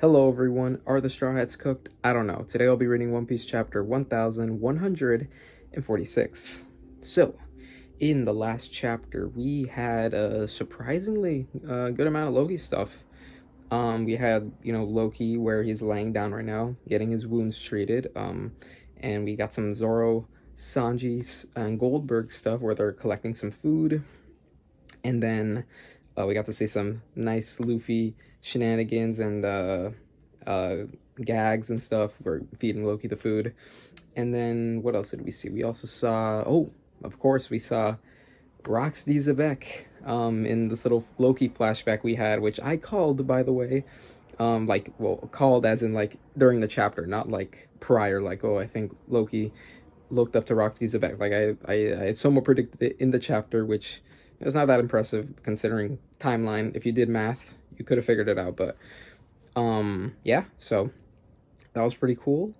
Hello everyone, are the Straw Hats cooked? I don't know. Today I'll be reading One Piece chapter 1146. So, in the last chapter, we had a surprisingly good amount of Loki stuff. We had, Loki where he's laying down right now, getting his wounds treated. And we got some Zoro, Sanji, and Goldberg stuff where they're collecting some food. And then we got to see some nice Luffy shenanigans and gags and stuff. We're feeding Loki the food. And then what else did we see? We also saw, oh, of course, we saw Roxy Zebek in this little Loki flashback we had, which I called, by the way. Called as in, like, during the chapter, not, like, prior, like, oh, I think Loki looked up to Roxy Zebek. Like, I somewhat predicted it in the chapter, which it's not that impressive considering timeline. If you did math, you could have figured it out. But yeah, so that was pretty cool.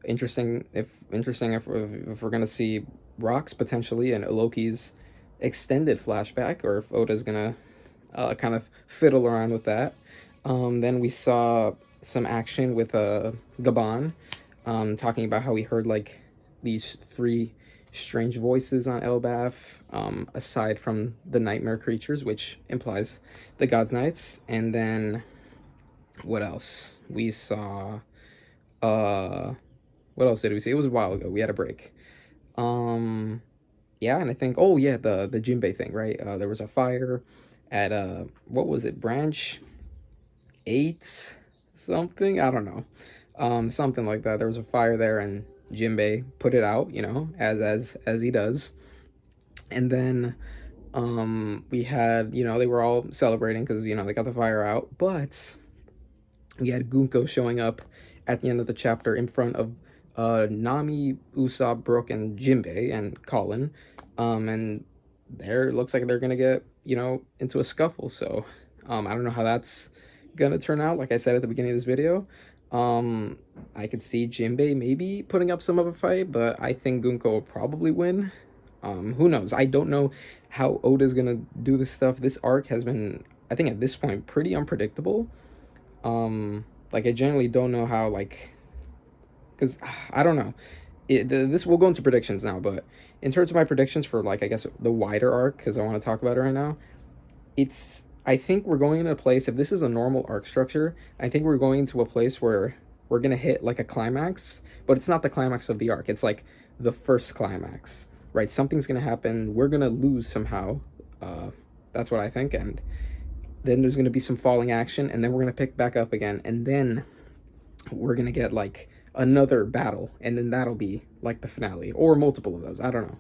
Interesting if we're gonna see Rocks potentially and Loki's extended flashback, or if Oda's gonna kind of fiddle around with that. Then we saw some action with Gaban, talking about how he heard like these three strange voices on Elbaf, aside from the nightmare creatures, which implies the God's Knights. And then what else? We saw what else did we see? It was a while ago. We had a break. Yeah, and I think, oh yeah, the Jinbei thing, right? There was a fire at what was it? Branch 8 something? I don't know. Something like that. There was a fire there and Jinbei put it out, as he does. And then we had, they were all celebrating because, they got the fire out, but we had Gunko showing up at the end of the chapter in front of Nami, Usopp, Brook, and Jinbei and Colin. And there looks like they're gonna get, into a scuffle. So I don't know how that's gonna turn out. Like I said at the beginning of this video, I could see Jinbei maybe putting up some of a fight, but I think Gunko will probably win. Who knows? I don't know how Oda's gonna do this stuff. This arc has been, I think at this point, pretty unpredictable. Like, I generally don't know how, like, because I don't know. This will go into predictions now, but in terms of my predictions for, like, I guess the wider arc, because I want to talk about it right now, I think we're going into a place, if this is a normal arc structure, I think we're going into a place where we're going to hit, like, a climax, but it's not the climax of the arc. It's, like, the first climax, right? Something's going to happen. We're going to lose somehow. That's what I think, and then there's going to be some falling action, and then we're going to pick back up again, and then we're going to get, like, another battle, and then that'll be, like, the finale, or multiple of those. I don't know.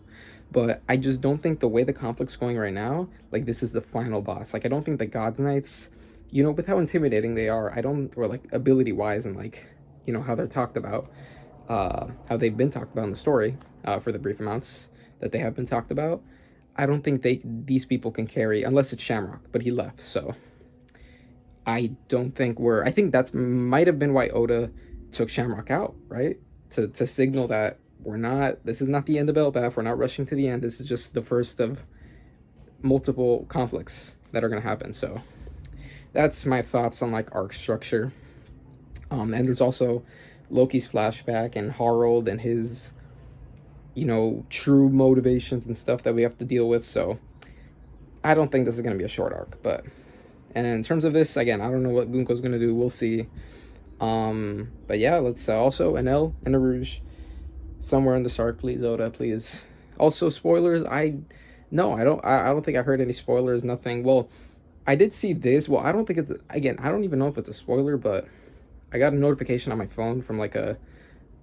But I just don't think the way the conflict's going right now, like, this is the final boss. Like, I don't think the God's Knights, with how intimidating they are, or, like, ability-wise, and, like, how they're talked about, how they've been talked about in the story, for the brief amounts that they have been talked about, I don't think these people can carry, unless it's Shamrock, but he left, so I don't think I think that's might have been why Oda took Shamrock out, right? To signal that this is not the end of Elbaf, we're not rushing to the end, this is just the first of multiple conflicts that are going to happen. So that's my thoughts on, like, arc structure. And there's also Loki's flashback and Harold and his true motivations and stuff that we have to deal with. So I don't think this is going to be a short arc, and in terms of this, again, I don't know what Gunko's going to do. We'll see. But yeah, let's also an L and a Rouge somewhere in this arc, please, Oda, please. Also, spoilers. I don't think I heard any spoilers. Nothing. Well, I did see this. Well, I don't think I don't even know if it's a spoiler, but I got a notification on my phone from like a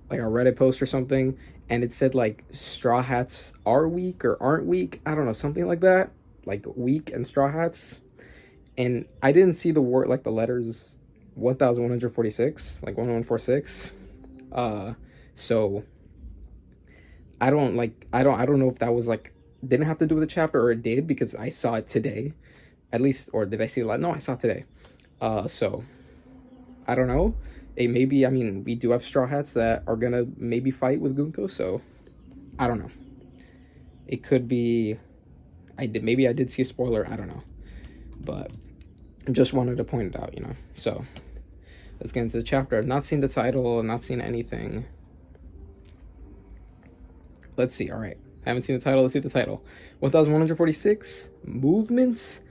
Reddit post or something, and it said, like, Straw Hats are weak or aren't weak. I don't know, something like that. Like, weak and Straw Hats. And I didn't see the word, like, the letters 1146, like 1146. So I don't know if that was, like, didn't have to do with the chapter, or it did, because I saw it today. At least, or did I see it? No, I saw it today. So I don't know. Maybe, I mean, we do have Straw Hats that are gonna maybe fight with Gunko, so I don't know. It could be, maybe I did see a spoiler, I don't know. But just wanted to point it out, So let's get into the chapter. I've not seen the title, I've not seen anything. Let's see. All right, I haven't seen the title. Let's see the title. 1146, Movements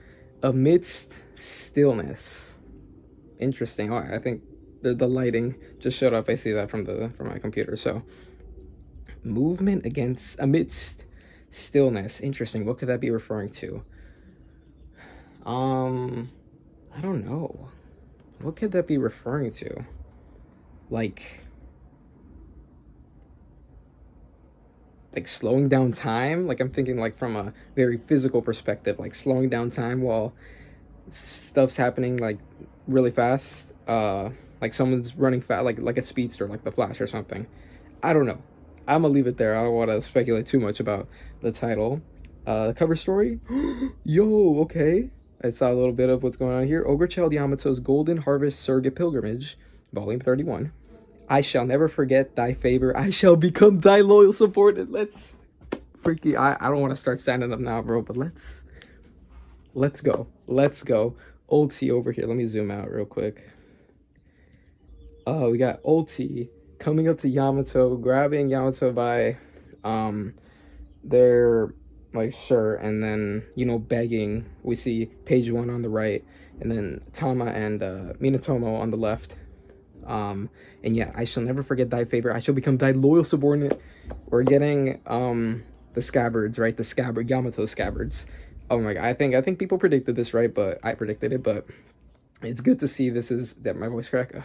Amidst Stillness. Interesting. All right, I think the lighting just showed up. I see that from my computer. So, movement amidst stillness. Interesting. What could that be referring to? I don't know. What could that be referring to? Like slowing down time? Like, I'm thinking like from a very physical perspective, like slowing down time while stuff's happening like really fast. Like someone's running fast, like a speedster, like the Flash or something. I don't know. I'm gonna leave it there. I don't want to speculate too much about the title. The cover story. Yo, okay. I saw a little bit of what's going on here. Ogre Child Yamato's Golden Harvest Surrogate Pilgrimage, Volume 31. I shall never forget thy favor. I shall become thy loyal supporter. Let's freaky. I don't want to start standing up now, bro, but let's go. Let's go. Old T over here. Let me zoom out real quick. Oh, we got Old T coming up to Yamato, grabbing Yamato by their like shirt, and then, you know, begging. We see page 1 on the right, and then Tama and Minatomo on the left. And yeah, I shall never forget thy favor. I shall become thy loyal subordinate. We're getting the scabbards, right? The Yamato scabbards. Oh my god, I think people predicted this, right? But I predicted it. But it's good to see this is that my voice crack.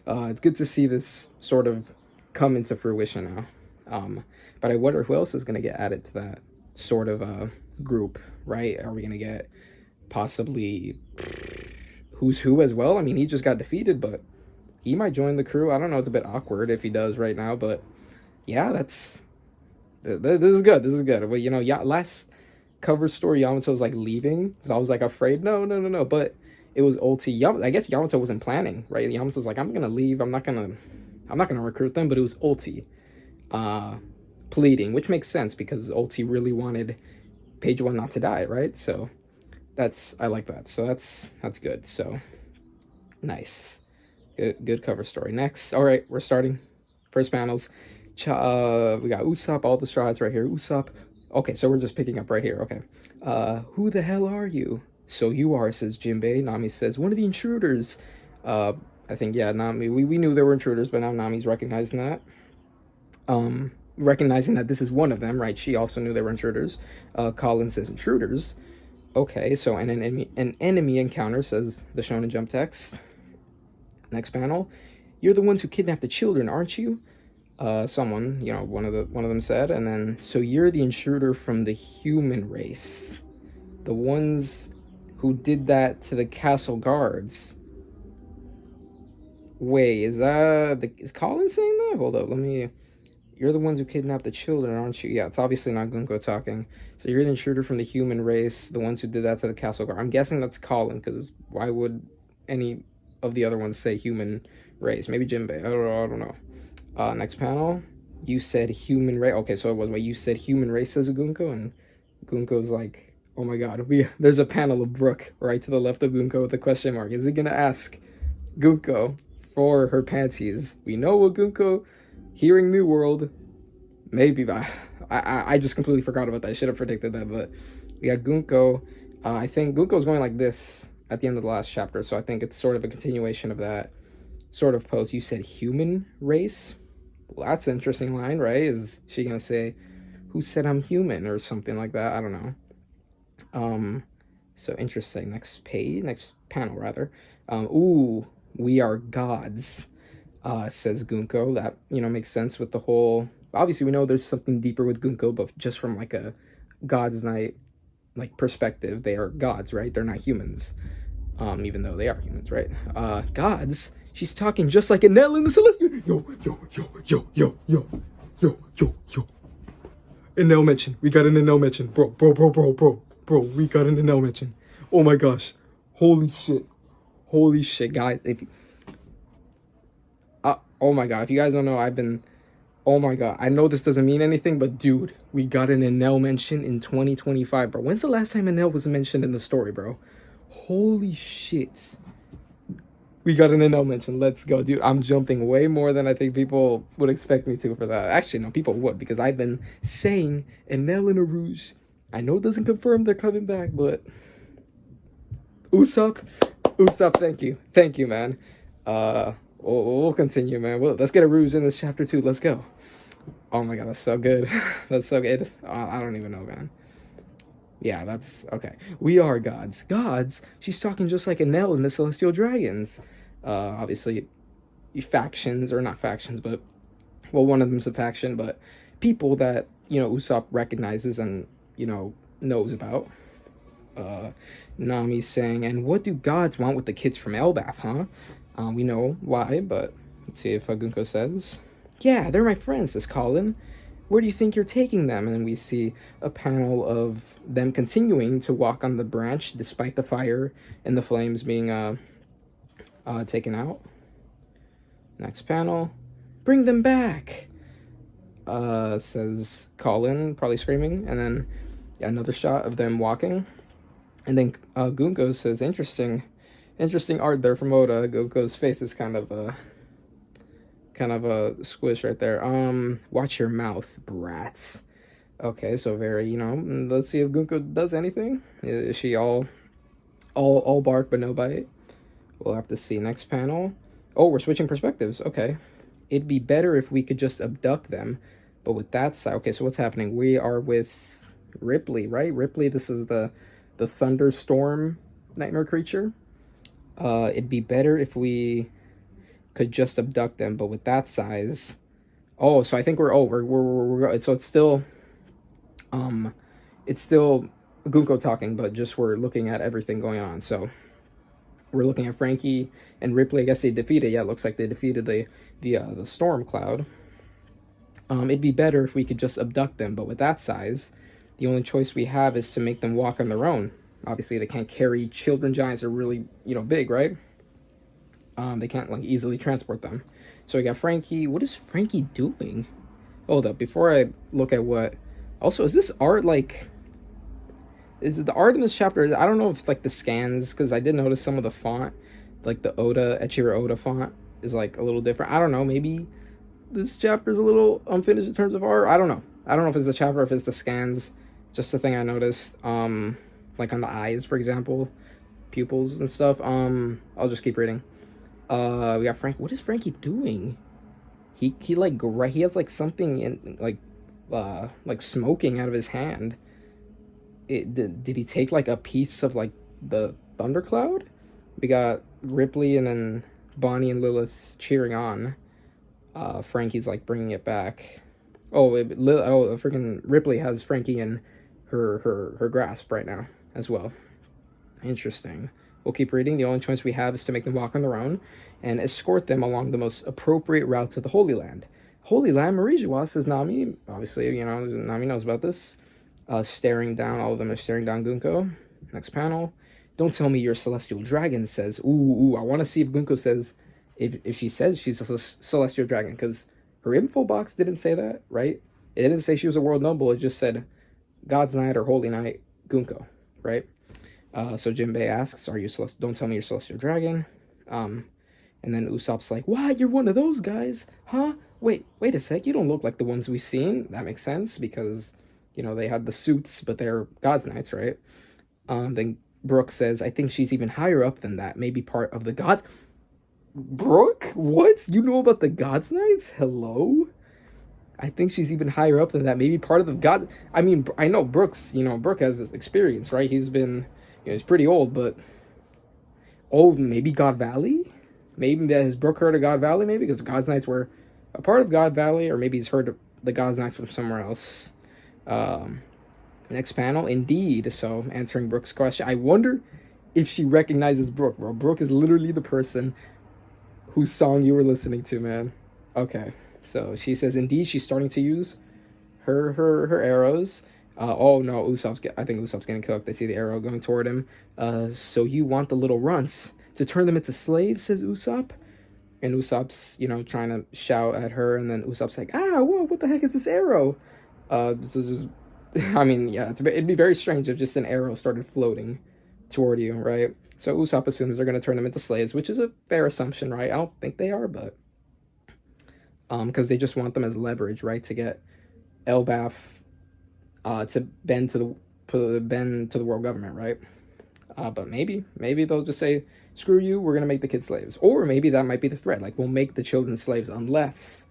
It's good to see this sort of come into fruition now. But I wonder who else is gonna get added to that sort of group, right? Are we gonna get possibly who's who as well? I mean, he just got defeated, but he might join the crew. I don't know. It's a bit awkward if he does right now, but yeah, this is good. This is good. But you know, yeah, last cover story, Yamato was like leaving, so I was like afraid. No. But it was Ulti. I guess Yamato wasn't planning, right? Yamato was like, I'm gonna leave. I'm not gonna recruit them. But it was Ulti, pleading, which makes sense because Ulti really wanted page 1 not to die, right? So I like that. So that's good. So nice. Good cover story. Next, all right, we're starting. First panels. We got Usopp, all the strides right here. Usopp. Okay, so we're just picking up right here. Okay. Who the hell are you? So you are, says Jinbei. Nami says, one of the intruders. I think, yeah, Nami. We knew there were intruders, but now Nami's recognizing that. Recognizing that this is one of them, right? She also knew they were intruders. Colin says intruders. Okay, so an enemy encounter, says the Shonen Jump text. Next panel. You're the ones who kidnapped the children, aren't you? Someone, you know, one of them said. And then, so you're the intruder from the human race, the ones who did that to the castle guards. Wait, is Colin saying that? Hold up, you're the ones who kidnapped the children, aren't you? Yeah, it's obviously not Gunko talking. So you're the intruder from the human race, the ones who did that to the castle guard. I'm guessing that's Colin, because why would any of the other ones say human race? Maybe Jinbei. I don't know. Next panel. You said human race. Okay, so it was, you said human race, says Gunko, and Gunko's like, oh my god, there's a panel of Brooke right to the left of Gunko with a question mark. Is he gonna ask Gunko for her panties? We know what Gunko, hearing New World, maybe. I just completely forgot about that. I should have predicted that, but we got Gunko. I think Gunko's going like this at the end of the last chapter, so I think it's sort of a continuation of that sort of post. You said human race? Well, that's an interesting line, right? Is she gonna say, who said I'm human, or something like that? I don't know. So interesting. Next panel rather. Ooh, we are gods, says Gunko. That, you know, makes sense with the whole, obviously we know there's something deeper with Gunko, but just from like a God's Night like perspective, they are gods, right? They're not humans, even though they are humans, right? Gods. She's talking just like Enel in the Celestial. Yo. Enel mention. We got an Enel mention. Bro. We got an Enel mention. Oh my gosh. Holy shit, guys. Oh my god. If you guys don't know, oh my god. I know this doesn't mean anything, but dude, we got an Enel mention in 2025, bro. When's the last time Enel was mentioned in the story, bro? Holy shit. We got an NL mention. Let's go, dude. I'm jumping way more than I think people would expect me to for that. Actually, no, people would because I've been saying NL and a Rouge. I know it doesn't confirm they're coming back, but Usopp, thank you, man. We'll continue, man. Let's get a Rouge in this chapter 2. Let's go. Oh my god, that's so good. That's so good. I don't even know, man. Yeah, that's okay. We are gods. Gods? She's talking just like Enel and the Celestial Dragons. Obviously, factions, or not factions, but, well, one of them's a faction, but people that, Usopp recognizes and, knows about. Nami's saying, and what do gods want with the kids from Elbaf, huh? We know why, but let's see if Gunko says. Yeah, they're my friends, says Colin. Where do you think you're taking them? And we see a panel of them continuing to walk on the branch despite the fire and the flames being taken out. Next panel. Bring them back, says Colin, probably screaming. And then another shot of them walking. And then Gunko says, interesting art there from Oda. Gunko's face is kind of a squish right there. Watch your mouth, brats. Okay, so very, let's see if Gunko does anything. Is she all bark but no bite? We'll have to see. Next panel. Oh, we're switching perspectives. Okay. It'd be better if we could just abduct them. But with that side, okay, so what's happening? We are with Ripley, right? Ripley, this is the thunderstorm nightmare creature. It'd be better if we could just abduct them, but with that size. Oh, so I think we're so it's still Gunko talking, but just we're looking at everything going on. So we're looking at Frankie and Ripley. I guess they defeated. Yeah, it looks like they defeated the storm cloud. It'd be better if we could just abduct them, but with that size, the only choice we have is to make them walk on their own. Obviously, they can't carry children. Giants are really, big, right? They can't, easily transport them. So we got Frankie. What is Frankie doing? Hold up. Before I look at what... Also, is this art, Is it the art in this chapter? I don't know if, the scans, because I did notice some of the font, the Echiro Oda font is, a little different. I don't know. Maybe this chapter is a little unfinished in terms of art. I don't know. I don't know if it's the chapter or if it's the scans. Just the thing I noticed. On the eyes, for example. Pupils and stuff. I'll just keep reading. We got Frank. What is Frankie doing? He has something in smoking out of his hand. Did he take a piece of the thundercloud? We got Ripley and then Bonnie and Lilith cheering on. Frankie's bringing it back. Freaking Ripley has Frankie in her grasp right now as well. Interesting. We'll keep reading. The only choice we have is to make them walk on their own and escort them along the most appropriate route to the Holy Land. Holy Land, Marijiwa, says Nami. Obviously, Nami knows about this. Staring down, all of them are staring down Gunko. Next panel. Don't tell me you're a celestial dragon, says. Ooh, I want to see if Gunko says, if she says she's a celestial dragon, because her info box didn't say that, right? It didn't say she was a world noble, it just said God's Knight or Holy Knight Gunko, right? So Jinbei asks, don't tell me you're celestial dragon. And then Usopp's like, what? You're one of those guys? Huh? Wait a sec, you don't look like the ones we've seen. That makes sense, because, they had the suits, but they're God's Knights, right? Then Brooke says, I think she's even higher up than that, maybe part of the Gods. Brooke? What? You know about the God's Knights? Hello? I think she's even higher up than that, maybe part of the God... I mean, I know Brooke has this experience, right? He's been... he's pretty old, but... Oh, maybe God Valley? Maybe has Brooke heard of God Valley, maybe? Because the God's Knights were a part of God Valley, or maybe he's heard of the God's Knights from somewhere else. Next panel, indeed. So, answering Brooke's question, I wonder if she recognizes Brooke, bro. Brooke is literally the person whose song you were listening to, man. Okay, so she says, indeed, she's starting to use her arrows. Oh no, I think Usopp's getting cooked. They see the arrow going toward him. So you want the little runts to turn them into slaves, says Usopp. And Usopp's, trying to shout at her, and then Usopp's like, whoa, what the heck is this arrow? It'd be very strange if just an arrow started floating toward you, right? So Usopp assumes they're going to turn them into slaves, which is a fair assumption, right? I don't think they are, but because they just want them as leverage, right, to get Elbaf to bend to the world government, right? But maybe they'll just say, screw you, we're gonna make the kids slaves. Or maybe that might be the threat, like we'll make the children slaves unless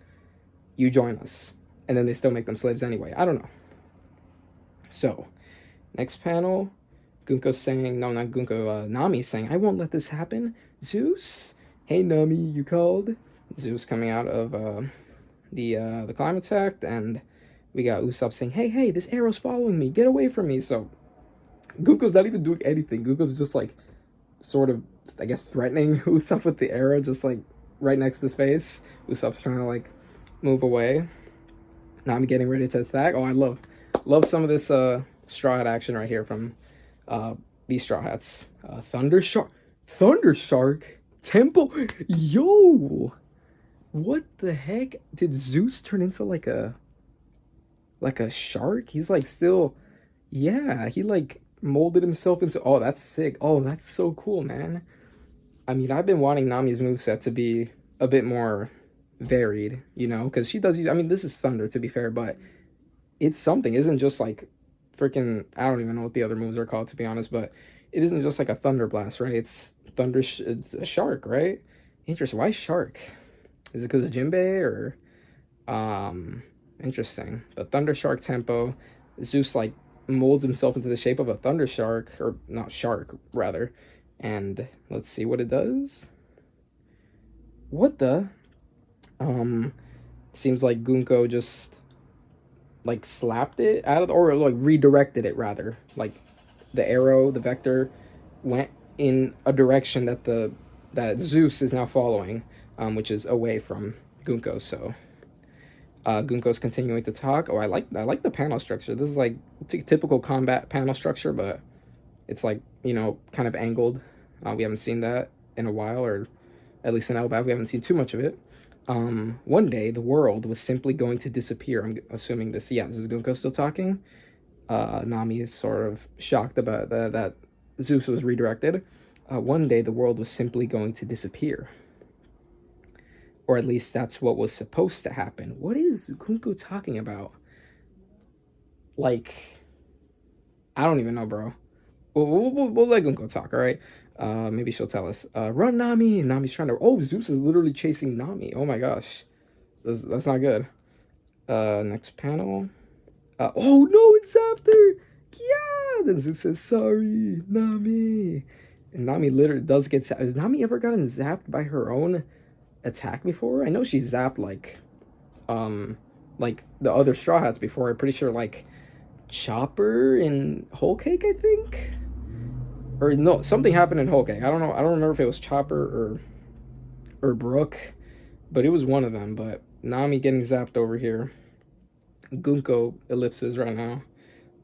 you join us. And then they still make them slaves anyway. I don't know. So, next panel, Gunko's saying, no, not Gunko, Nami's saying, I won't let this happen. Zeus? Hey, Nami, you called? Zeus coming out of the climate attack, and we got Usopp saying, hey, this arrow's following me, get away from me. So, Gunko's not even doing anything. Gunko's just, like, sort of, I guess, threatening Usopp with the arrow, just, like, right next to his face. Usopp's trying to, like, move away. Nami getting ready to attack. Oh, I love some of this Straw Hat action right here from these Straw Hats. Thunder Shark? Temple? Yo! What the heck? Did Zeus turn into, like a shark? He's, like, still... Yeah, he, like, molded himself into... Oh, that's sick. Oh, that's so cool, man. I mean, I've been wanting Nami's moveset to be a bit more varied, you know, because she does use, I mean, this is thunder, to be fair, but it's something. It isn't just like freaking, I don't even know what the other moves are called, to be honest, but it isn't just like a thunder blast, right? It's thunder, it's a shark, right? Interesting. Why shark? Is it because of Jinbei, or interesting. But thunder shark tempo, Zeus like molds himself into the shape of a thunder shark, or not shark rather, and let's see what it does. What the seems like Gunko just like slapped it out of, or like redirected it rather. Like the arrow, the vector went in a direction that Zeus is now following, which is away from Gunko. So Gunko's continuing to talk. Oh, I like the panel structure. This is like typical combat panel structure, but it's like, you know, kind of angled. We haven't seen that in a while, or at least in Elbaf, we haven't seen too much of it. One day, the world was simply going to disappear. I'm assuming this, yeah, this is Gunko still talking. Nami is sort of shocked about that Zeus was redirected. One day, the world was simply going to disappear. Or at least that's what was supposed to happen. What is Gunko talking about? Like, I don't even know, bro. We'll let Gunko talk, all right? Maybe she'll tell us. Run, Nami! And Nami's trying to... Oh, Zeus is literally chasing Nami. Oh my gosh. That's not good. Next panel. Oh no, it's after! Yeah! Then Zeus says, sorry, Nami. And Nami literally does get zapped. Has Nami ever gotten zapped by her own attack before? I know she zapped, like the other Straw Hats before. I'm pretty sure, like, Chopper and Whole Cake, I think? Or no, something happened in Whole Cake. I don't know. I don't remember if it was Chopper or Brook, but it was one of them. But Nami getting zapped over here. Gunko ellipses right now.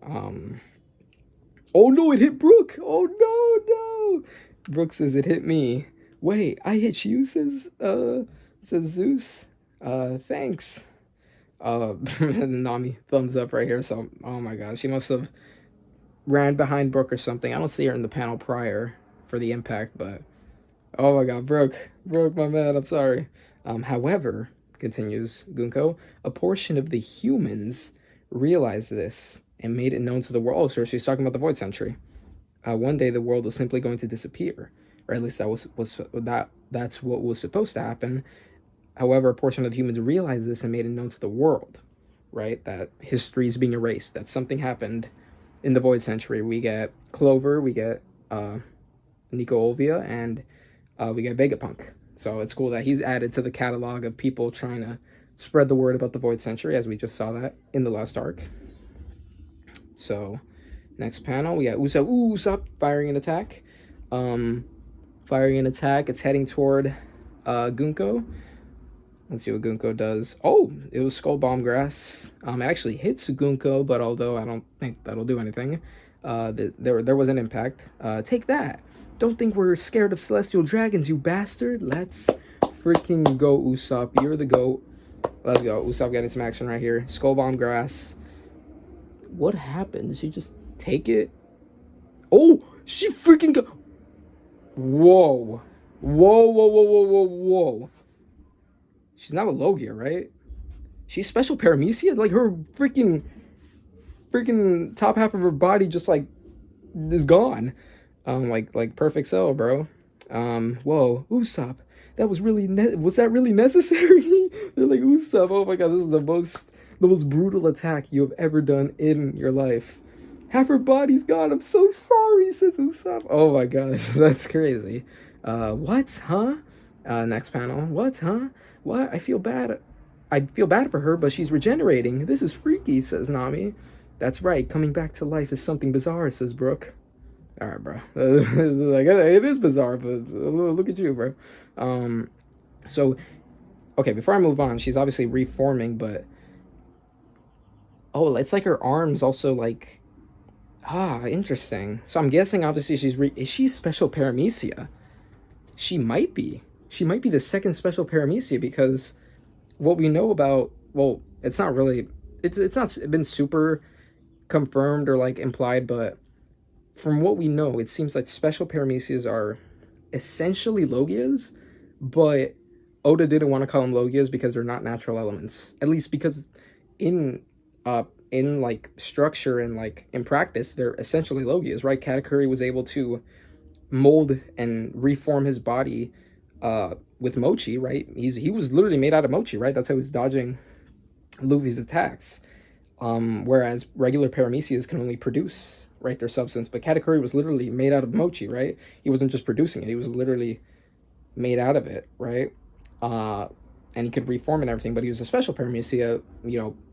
Oh no, it hit Brook. Oh no. Brook says it hit me. Wait, I hit you, says Zeus. Thanks. Nami thumbs up right here. So, oh my god, she must have ran behind Brook or something. I don't see her in the panel prior for the impact, but oh my god, Brook, my man, I'm sorry. However, continues Gunko, a portion of the humans realized this and made it known to the world. Oh, so she's talking about the Void Century. One day the world was simply going to disappear, or at least that's what was supposed to happen. However, a portion of the humans realized this and made it known to the world, right? That history is being erased, that something happened in the Void Century. We get Clover, we get Nico Olvia, and we get Vegapunk. So it's cool that he's added to the catalog of people trying to spread the word about the Void Century, as we just saw that in the last arc. So, next panel, we got Usopp firing an attack. It's heading toward Gunko. Let's see what Gunko does. Oh, it was Skull Bomb Grass. It actually hits Gunko, but although I don't think that'll do anything, there was an impact. Take that. Don't think we're scared of celestial dragons, you bastard. Let's freaking go, Usopp. You're the GOAT. Let's go. Usopp getting some action right here. Skull Bomb Grass. What happened? Did she just take it? Oh, she freaking got... Whoa. Whoa, whoa, whoa, whoa, whoa, whoa. She's not a Logia, right? She's special paramecia? Like her freaking top half of her body just like is gone. Like perfect cell, bro. Whoa, Usopp. That was really was that really necessary? They're like, Usopp, oh my god, this is the most brutal attack you have ever done in your life. Half her body's gone. I'm so sorry, says Usopp. Oh my god, that's crazy. What? Huh? Next panel. What? Huh? What? I feel bad for her, but she's regenerating. This is freaky, says Nami. That's right. Coming back to life is something bizarre, says Brooke. All right, bro. Like it is bizarre, but look at you, bro. So okay, before I move on, she's obviously reforming, but oh, it's like her arms also like interesting. So I'm guessing obviously is she special paramecia? She might be. She might be the second special paramecia because what we know about, well, it's not really, it's not been super confirmed or like implied, but from what we know, it seems like special paramecias are essentially Logias, but Oda didn't want to call them Logias because they're not natural elements. At least because in like structure and like in practice, they're essentially Logias, right? Katakuri was able to mold and reform his body with mochi, right? He was literally made out of mochi, right? That's how he's dodging Luffy's attacks. Whereas regular paramecias can only produce, right, their substance, but Katakuri was literally made out of mochi, right? He wasn't just producing it; he was literally made out of it, right? And he could reform and everything, but he was a special paramecia,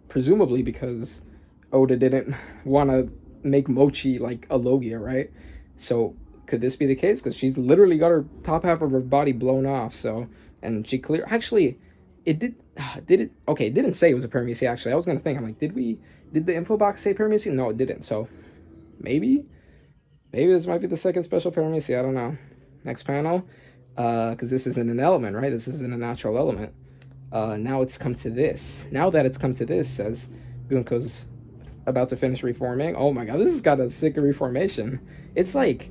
presumably because Oda didn't want to make mochi like a Logia, right? So could this be the case? Because she's literally got her top half of her body blown off. So, and she actually, it okay, it didn't say it was a paramecia. Actually, I was gonna think, I'm like, did the info box say paramecia? No, it didn't. So maybe this might be the second special paramecia. I don't know. Next panel, because this isn't an element, right? This isn't a natural element. Now it's come to this. Now that it's come to this, says Gunko's about to finish reforming. Oh my god, this has got a sick reformation. It's like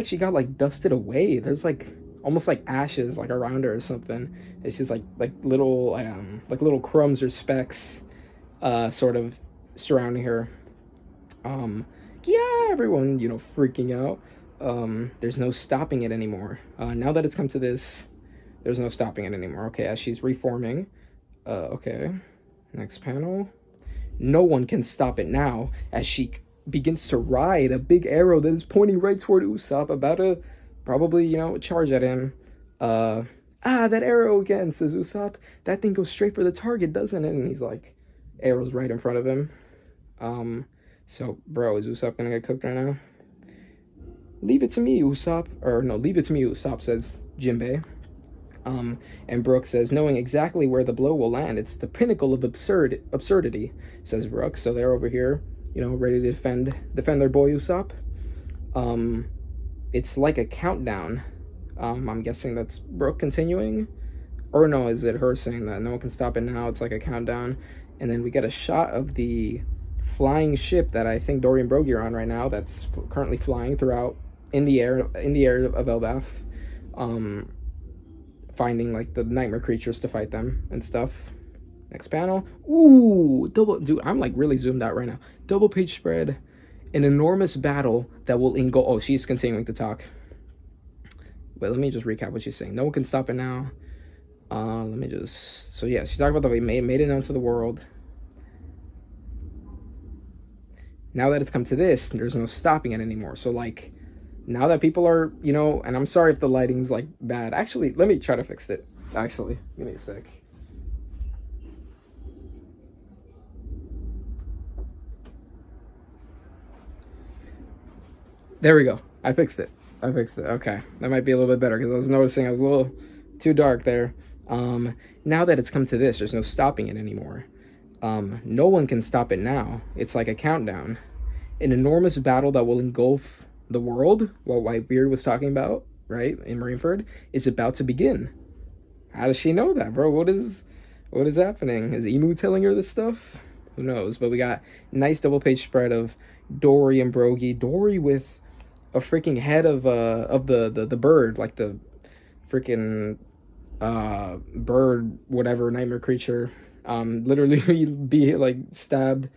she got like dusted away. There's like almost like ashes like around her or something. It's just like little crumbs or specks sort of surrounding her. Yeah, everyone, freaking out. There's no stopping it anymore. Now that it's come to this, there's no stopping it anymore. Okay, as she's reforming. Okay. Next panel. No one can stop it now as she begins to ride a big arrow that is pointing right toward Usopp, about to probably, charge at him. That arrow again, says Usopp. That thing goes straight for the target, doesn't it? And he's like, arrow's right in front of him. So, bro, is Usopp gonna get cooked right now? Leave it to me, Usopp. Or, no, leave it to me, Usopp, says Jinbei. And Brooke says, knowing exactly where the blow will land, it's the pinnacle of absurdity, says Brooke. So they're over here, ready to defend their boy Usopp. It's like a countdown. I'm guessing that's Brooke continuing. Or no, is it her saying that no one can stop it now? It's like a countdown. And then we get a shot of the flying ship that I think Dory and Brogy are on right now, that's currently flying throughout in the air of Elbaf. Finding like the nightmare creatures to fight them and stuff. Next panel. Ooh, dude, I'm like really zoomed out right now. Double page spread. An enormous battle that will engulf. Oh, she's continuing to talk. Wait, let me just recap what she's saying. No one can stop it now. So yeah, she's talking about that we made it known to the world. Now that it's come to this, there's no stopping it anymore. So like, now that people are, and I'm sorry if the lighting's like bad. Actually, let me try to fix it. Actually, give me a sec. There we go. I fixed it. Okay. That might be a little bit better because I was noticing I was a little too dark there. Now that it's come to this, there's no stopping it anymore. No one can stop it now. It's like a countdown. An enormous battle that will engulf the world, what Whitebeard was talking about, right, in Marineford, is about to begin. How does she know that, bro? What is happening? Is Emu telling her this stuff? Who knows? But we got nice double page spread of Dory and Brogy. Dory with a freaking head of the bird, like the freaking bird, whatever nightmare creature. Literally be like stabbed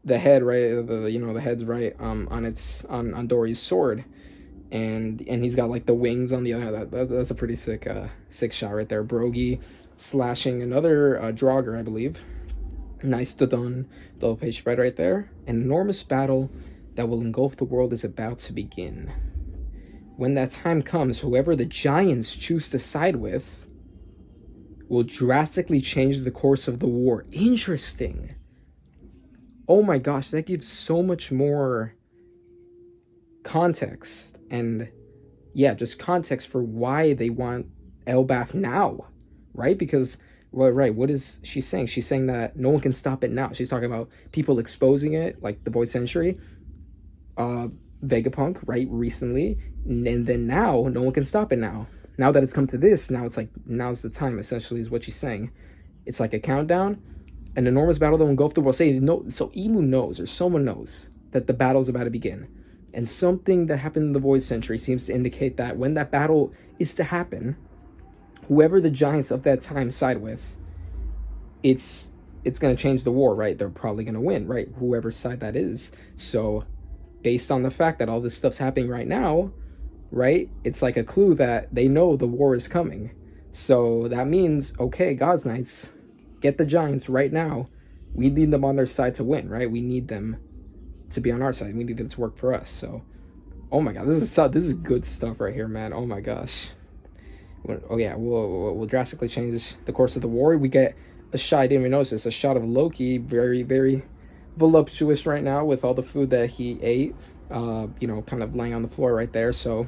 the head, right, the head's right on its on Dory's sword, and he's got like the wings on the other. That's a pretty sick shot right there. Brogy slashing another Draugr, I believe. Nice to done double page spread right there. An enormous battle that will engulf the world is about to begin. When that time comes, whoever the Giants choose to side with will drastically change the course of the war. Interesting. Oh my gosh, that gives so much more context. And yeah, just context for why they want Elbaf now, right? Because, well, right, what is she saying? She's saying that no one can stop it now. She's talking about people exposing it, like the Void Century, Vegapunk, right, recently, and then now no one can stop it now. Now that it's come to this, now it's like, now's the time, essentially, is what she's saying. It's like a countdown, an enormous battle that will engulf the world. Say, no, so Emu knows, or someone knows, that the battle's about to begin. And something that happened in the Void Century seems to indicate that when that battle is to happen, whoever the Giants of that time side with, it's going to change the war, right? They're probably going to win, right? Whoever side that is. So based on the fact that all this stuff's happening right now, right, it's like a clue that they know the war is coming. So that means, okay, God's Knights, get the Giants right now. We need them on their side to win, right? We need them to be on our side. We need them to work for us. So, oh my God, this is good stuff right here, man. Oh my gosh. Oh yeah, we'll drastically change the course of the war. We get a shot. I didn't even notice this. A shot of Loki, very, very voluptuous right now with all the food that he ate. Kind of laying on the floor right there. So,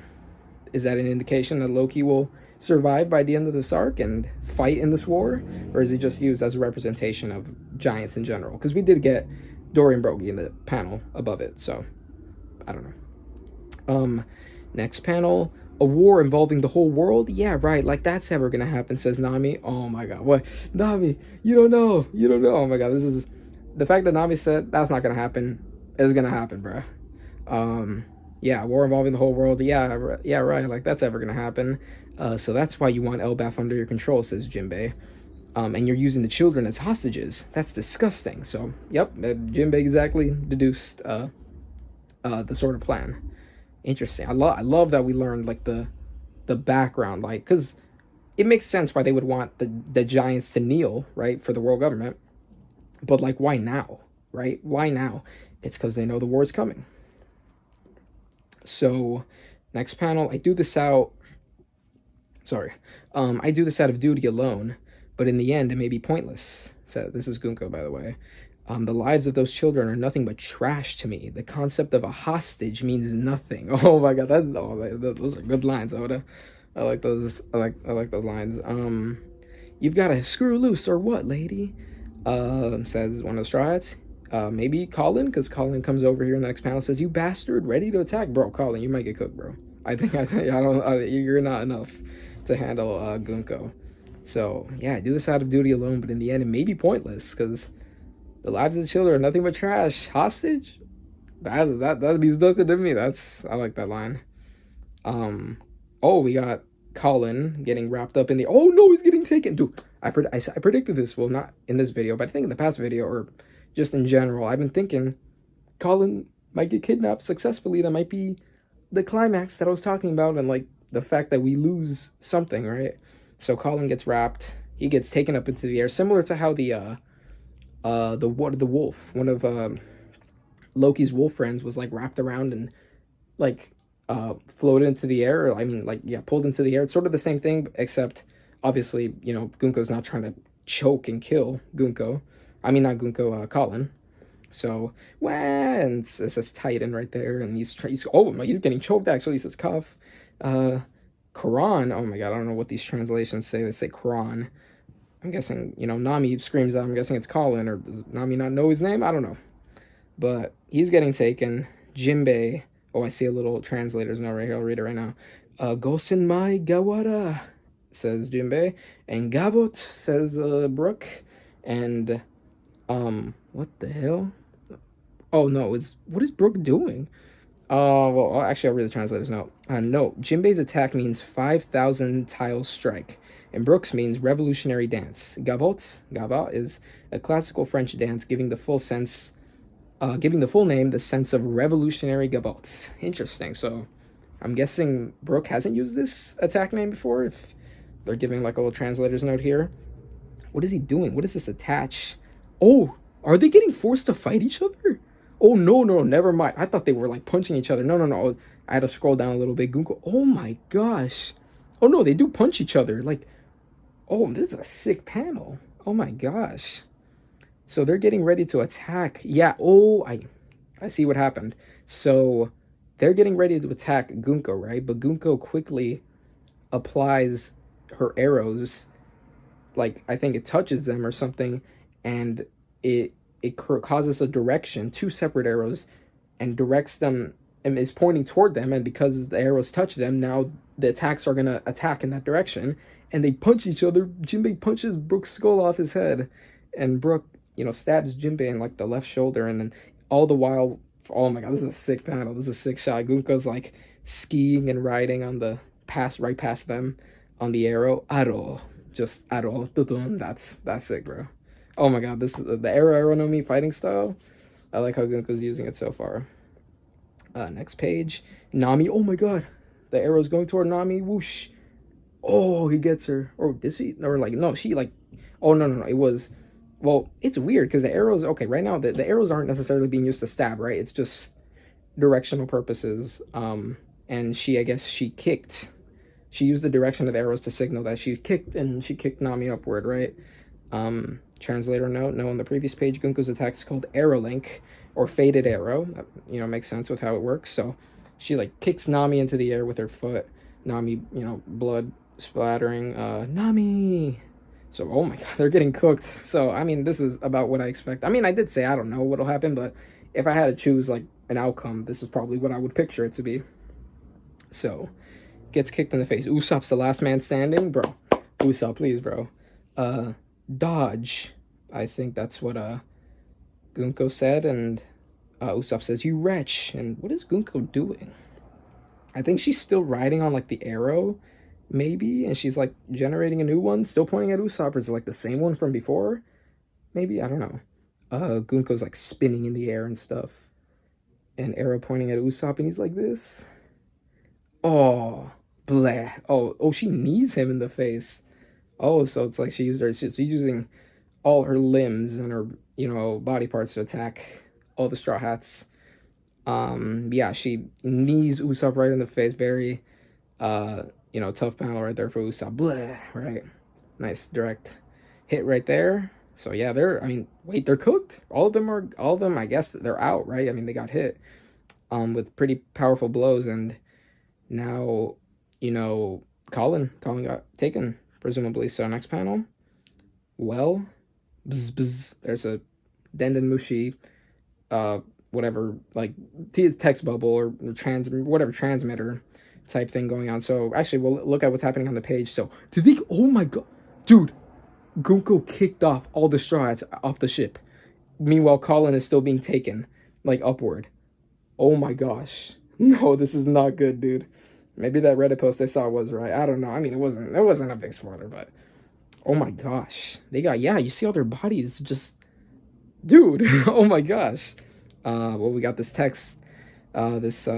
is that an indication that Loki will survive by the end of this arc and fight in this war, or is he just used as a representation of Giants in general? Because we did get Dory and Brogy in the panel above it, so I don't know. Next panel, a war involving the whole world? Yeah, right, like that's ever gonna happen, says Nami. Oh my God, what? Nami, you don't know. Oh my God, this is, the fact that Nami said that's not gonna happen is gonna happen, bruh. Yeah, war involving the whole world. Yeah, right, like that's ever gonna happen. So that's why you want Elbaf under your control, says Jinbei. And you're using the children as hostages. That's disgusting. So, yep, Jinbei exactly deduced the sort of plan. Interesting. I love that we learned like the background, like, because it makes sense why they would want the Giants to kneel, right, for the world government. But like, why now, right? Why now? It's because they know the war is coming. So, next panel, I do this out of duty alone, but in the end, it may be pointless. So this is Gunko, by the way. The lives of those children are nothing but trash to me. The concept of a hostage means nothing. Oh my God, those are good lines, Oda. I like those. I like those lines. You've got to screw loose or what, lady? Says one of the Straw Hats. Maybe Colin, because Colin comes over here in the next panel, says, "You bastard, ready to attack, bro." Colin, you might get cooked, bro. You're not enough to handle Gunko. So yeah, do this out of duty alone, but in the end, it may be pointless because the lives of the children are nothing but trash. Hostage? That means nothing to me. I like that line. Oh, we got Colin getting wrapped up in the. Oh no, he's getting taken, dude. I predicted this. Well, not in this video, but I think in the past video or just in general, I've been thinking Colin might get kidnapped successfully. That might be the climax that I was talking about, and like the fact that we lose something, right? So Colin gets wrapped. He gets taken up into the air, similar to how the wolf, one of Loki's wolf friends, was like wrapped around and like floated into the air. Or, I mean, like, yeah, pulled into the air. It's sort of the same thing, except obviously, Gunko's not trying to choke and kill Gunko. I mean, not Gunko, Colin. So, and it says Titan right there, and he's getting choked. Actually, he says cuff. Quran. Oh my God, I don't know what these translations say. They say Quran. I'm guessing, Nami screams out. I'm guessing it's Colin, or does Nami not know his name? I don't know. But he's getting taken. Jinbei. Oh, I see a little translator's note right here. I'll read it right now. Gosen mai gawara, says Jinbei. And Gavot, says Brooke. And, what the hell? Oh, no, what is Brooke doing? Well, actually, I'll read the translator's note. Note: Jinbei's attack means 5,000 tile strike, and Brooks means revolutionary dance. Gavotte is a classical French dance giving the full name the sense of revolutionary gavottes. Interesting. So, I'm guessing Brooke hasn't used this attack name before. If they're giving like a little translator's note here, what is he doing? What is this attach? Oh, are they getting forced to fight each other? Oh no, no, never mind. I thought they were like punching each other. No, no, no. I had to scroll down a little bit. Gunko. Oh my gosh. Oh no, they do punch each other. Like, oh, this is a sick panel. Oh my gosh. So they're getting ready to attack. Yeah. Oh, I see what happened. So they're getting ready to attack Gunko, right? But Gunko quickly applies her arrows, like I think it touches them or something, and it causes a direction, two separate arrows, and directs them and is pointing toward them. And because the arrows touch them, now the attacks are gonna attack in that direction, and they punch each other. Jinbei punches Brook's skull off his head, and Brook, stabs Jinbei in like the left shoulder, and then all the while, oh my god, this is a sick panel. This is a sick shot. Gunko's like skiing and riding on the pass right past them on the arrow. Aro, just aro. That's sick, bro. Oh my god, this is the arrow no mi fighting style. I like how Gunko's using it so far. Next page, Nami. Oh my god, the arrow's going toward Nami. Whoosh. Oh, he gets her. Or does he? Or like no, she like. Oh no no no. It was. Well, it's weird because the arrows. Okay, right now the arrows aren't necessarily being used to stab. Right, it's just directional purposes. And I guess she kicked. She used the direction of the arrows to signal that she kicked, and she kicked Nami upward. Right. Translator note: no, on the previous page, Gunko's attack is called Arrow Link or Faded Arrow. Makes sense with how it works. So she like kicks Nami into the air with her foot. Nami, blood splattering. Nami. So oh my god, they're getting cooked. So I mean, this is about what I expect. I mean, I did say I don't know what'll happen, but if I had to choose like an outcome, this is probably what I would picture it to be. So gets kicked in the face. Usopp's the last man standing, bro. Usopp, please, bro. Dodge. I think that's what Gunko said, and Usopp says, "You wretch." And what is Gunko doing? I think she's still riding on like the arrow, maybe, and she's like generating a new one, still pointing at Usopp. Or is it like the same one from before? Maybe, I don't know. Gunko's like spinning in the air and stuff, and arrow pointing at Usopp, and he's like this. Oh, blah. Oh, she knees him in the face. Oh, so it's like she's using all her limbs and her, body parts to attack all the Straw Hats. Yeah, she knees Usopp right in the face. Very, tough panel right there for Usopp. Blah, right? Nice direct hit right there. So yeah, they're cooked. All of them, I guess they're out, right? I mean, they got hit, with pretty powerful blows, and now, Colin got taken, presumably. So next panel, well, bzz, bzz, there's a Denden Mushi, whatever, like text bubble or whatever transmitter type thing going on. So actually, we'll look at what's happening on the page. So do you think? Oh my god, dude, Gunko kicked off all the Straw Hats off the ship. Meanwhile, Colin is still being taken like upward. Oh my gosh, no, this is not good, dude. Maybe that Reddit post I saw was right. I don't know. I mean, it wasn't a big spoiler, but oh my gosh, you see all their bodies just, dude. Oh my gosh. Well, we got this text, this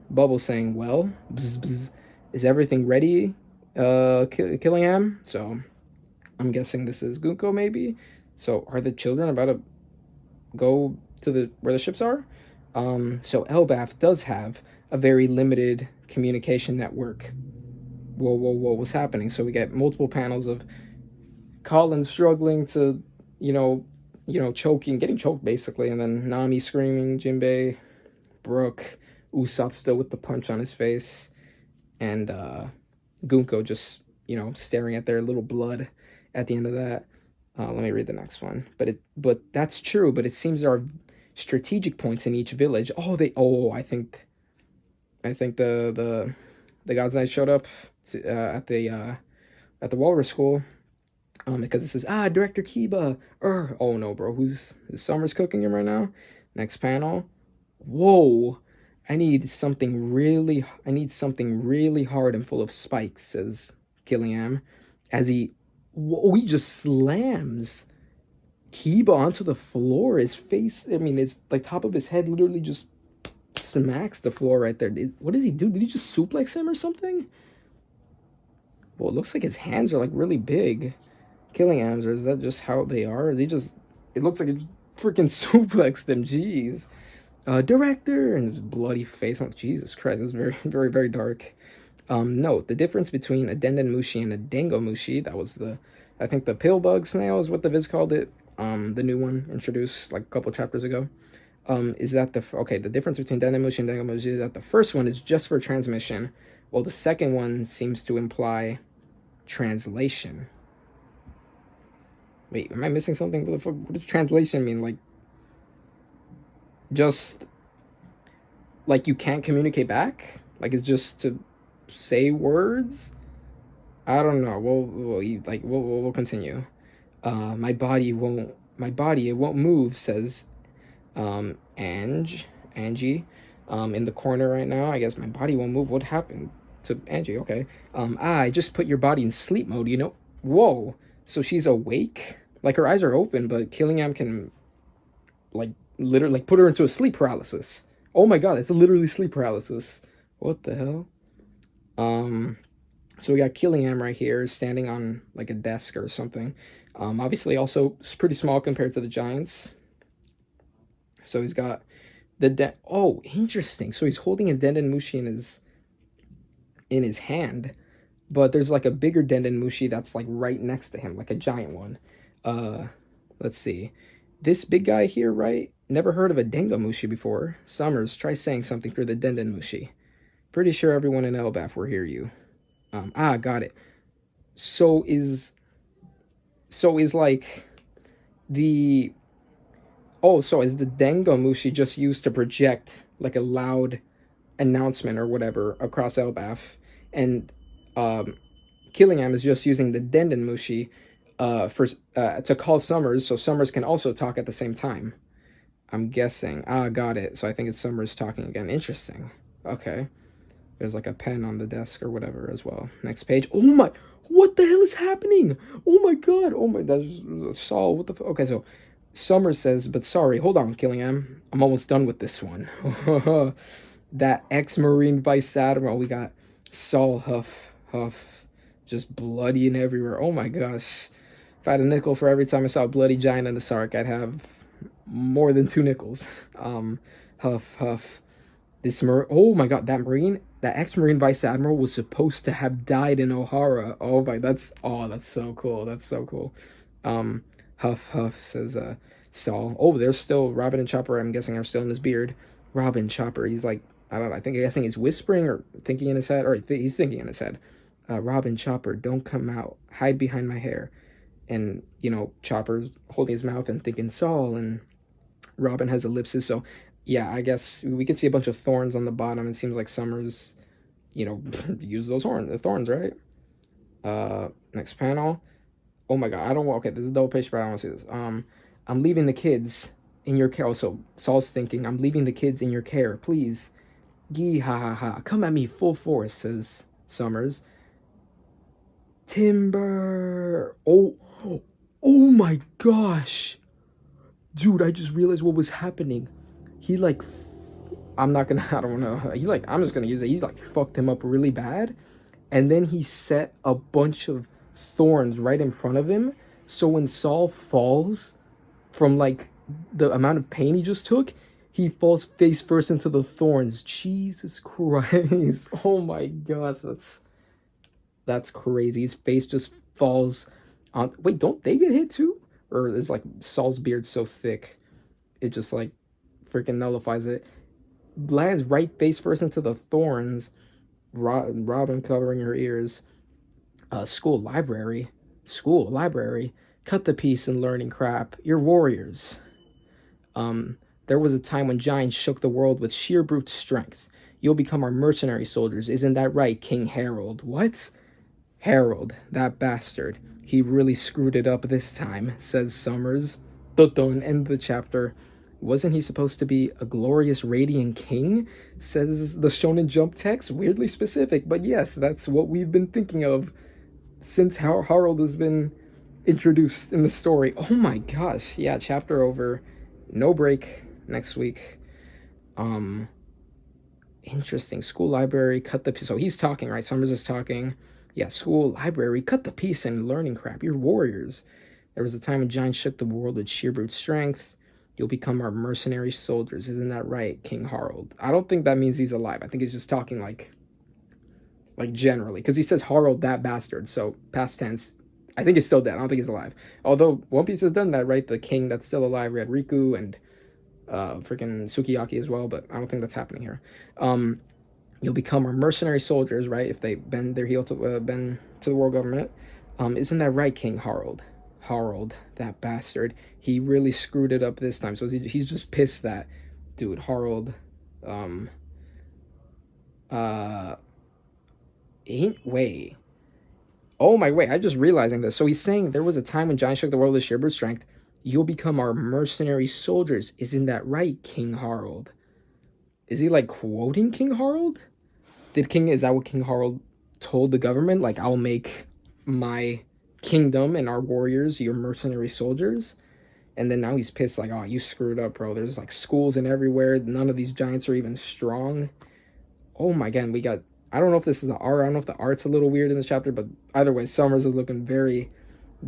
bubble saying, well, bzz, bzz, is everything ready, Killingham? So I'm guessing this is Gunko, maybe. So are the children about to go to where the ships are? So Elbaf does have a very limited communication network. Whoa, what's happening? So we get multiple panels of Colin struggling to, getting choked basically, and then Nami screaming, Jinbei, Brook, Usopp still with the punch on his face, and Gunko just, staring at their little blood at the end of that. Let me read the next one. But that's true, but it seems there are strategic points in each village. I think the God's Knights showed up at the Walrus School, because it says, Director Kiba. Oh no, bro, who's Summer's cooking him right now? Next panel. Whoa, I need something really hard and full of spikes, says Gilliam, as he just slams Kiba onto the floor. His face, I mean, his like top of his head literally just smacks the floor right there. What does he do? Did he just suplex him or something? Well, it looks like his hands are like really big. Killingham's, or is that just how they are? They just, it looks like it freaking suplexed him. Jeez. Director, and his bloody face. Oh, Jesus Christ, it's very, very, very dark. Note, the difference between a Denden Mushi and a Dango Mushi, that was I think the pill bug snail is what the Viz called it, the new one introduced like a couple chapters ago, is that the difference between Denden Mushi and Dango Mushi is that the first one is just for transmission, while the second one seems to imply translation. Wait, am I missing something? What does translation mean? Like, just, like you can't communicate back? Like it's just to say words? I don't know. We'll continue. My body, it won't move, says Angie. In the corner right now. I guess my body won't move. What happened to Angie? Okay. I just put your body in sleep mode, you know? Whoa. So she's awake? Like her eyes are open, but Killingham can like literally like put her into a sleep paralysis. Oh my god, it's literally sleep paralysis. What the hell? So we got Killingham right here standing on like a desk or something. Obviously also it's pretty small compared to the Giants. So he's got oh, interesting. So he's holding a Denden Mushi in his hand, but there's like a bigger Denden Mushi that's like right next to him, like a giant one. Let's see. This big guy here, right? Never heard of a Dango Mushi before. Summers, try saying something through the Denden Mushi. Pretty sure everyone in Elbaf will hear you. Got it. So is like the so is the Dango Mushi just used to project like a loud announcement or whatever across Elbaf, and Killingham is just using the Denden Mushi to call Summers, so Summers can also talk at the same time. I'm guessing. Got it. So I think it's Summers talking again. Interesting. Okay. There's like a pen on the desk or whatever as well. Next page. Oh my, what the hell is happening? Oh my god. Oh my, that's Saul. What the okay, so Summers says, but sorry, hold on, Killingham. I'm almost done with this one. That ex-Marine Vice Admiral. We got Saul Huff, just bloody and everywhere. Oh my gosh. If I had a nickel for every time I saw a bloody giant in the Sark, I'd have more than 2 nickels. Huff. Oh my god, that ex-Marine Vice Admiral was supposed to have died in O'Hara. Oh my, that's so cool. That's so cool. Huff, says Saul. Oh, there's still Robin and Chopper, I'm guessing, are still in his beard. Robin, Chopper, he's like, I don't know, I'm guessing he's whispering or thinking in his head, or he's thinking in his head. Robin, Chopper, don't come out. Hide behind my hair. And, you know, Chopper's holding his mouth and thinking Saul, and Robin has ellipses, so yeah, I guess we could see a bunch of thorns on the bottom. It seems like Summers, you know, use those thorns, right? Next panel. Oh my god, okay, this is double page, but I don't want to see this. I'm leaving the kids in your care. Also, Saul's thinking, I'm leaving the kids in your care, please. Gee, ha. Come at me full force, says Summers. Timber. Oh my gosh. Dude, I just realized what was happening. He like, I'm just gonna use it. He like fucked him up really bad. And then he set a bunch of thorns right in front of him. So when Saul falls from like the amount of pain he just took, he falls face first into the thorns. Jesus Christ. Oh my gosh. That's crazy. His face just falls on. Wait, don't they get hit too? Or is like Saul's beard so thick, it just like freaking nullifies it. Lands right face first into the thorns. Robin covering her ears. School library. Cut the peace and learning crap. You're warriors. There was a time when giants shook the world with sheer brute strength. You'll become our mercenary soldiers. Isn't that right, King Harold? What? Harold, that bastard. He really screwed it up this time, says Summers. Dun, end the chapter. Wasn't he supposed to be a glorious, radiant king? Says the Shonen Jump text. Weirdly specific, but yes, that's what we've been thinking of since how Harold has been introduced in the story. Oh my gosh. Yeah, chapter over. No break next week. Interesting. School library, cut the piece. So he's talking, right? Summers is talking. Yeah, school library, cut the piece and learning crap. You're warriors. There was a time when giants shook the world with sheer brute strength. You'll become our mercenary soldiers. Isn't that right, King Harold? I don't think that means he's alive. I think he's just talking like generally, because he says Harold that bastard. So past tense. I think he's still dead. I don't think he's alive. Although One Piece has done that, right? The king that's still alive. We had Riku and freaking Sukiyaki as well, but I don't think that's happening here. You'll become our mercenary soldiers, right? If they bend their heel to bend to the world government. Isn't that right, King Harold? Harold, that bastard. He really screwed it up this time. So he's just pissed that, dude, Harold, ain't way. Oh my way, I'm just realizing this. So he's saying there was a time when giants shook the world with sheer brute strength. You'll become our mercenary soldiers. Isn't that right, King Harold? Is he like quoting King Harold? Is that what King Harold told the government? Like, I'll make my kingdom and our warriors your mercenary soldiers? And then now he's pissed, like, oh, you screwed up, bro. There's like schools and everywhere. None of these giants are even strong. Oh my god, we got, I don't know if this is the art. I don't know if the art's a little weird in this chapter, but either way, Summers is looking very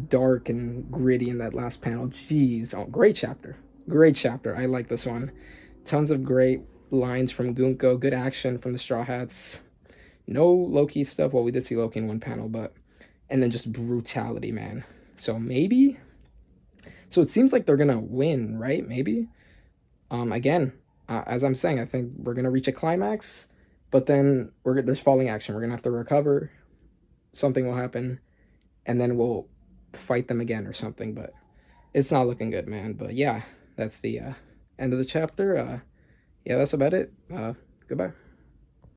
dark and gritty in that last panel. Jeez. Oh, great chapter. Great chapter. I like this one. Tons of great lines from Gunko. Good action from the Straw Hats. No Loki stuff. Well, we did see Loki in one panel, but... And then just brutality, man. So maybe... So it seems like they're gonna win, right? Maybe? Again, as I'm saying, I think we're gonna reach a climax, but then there's falling action. We're gonna have to recover. Something will happen, and then we'll fight them again or something, but it's not looking good, man. But yeah, that's the end of the chapter. Yeah, that's about it. Goodbye.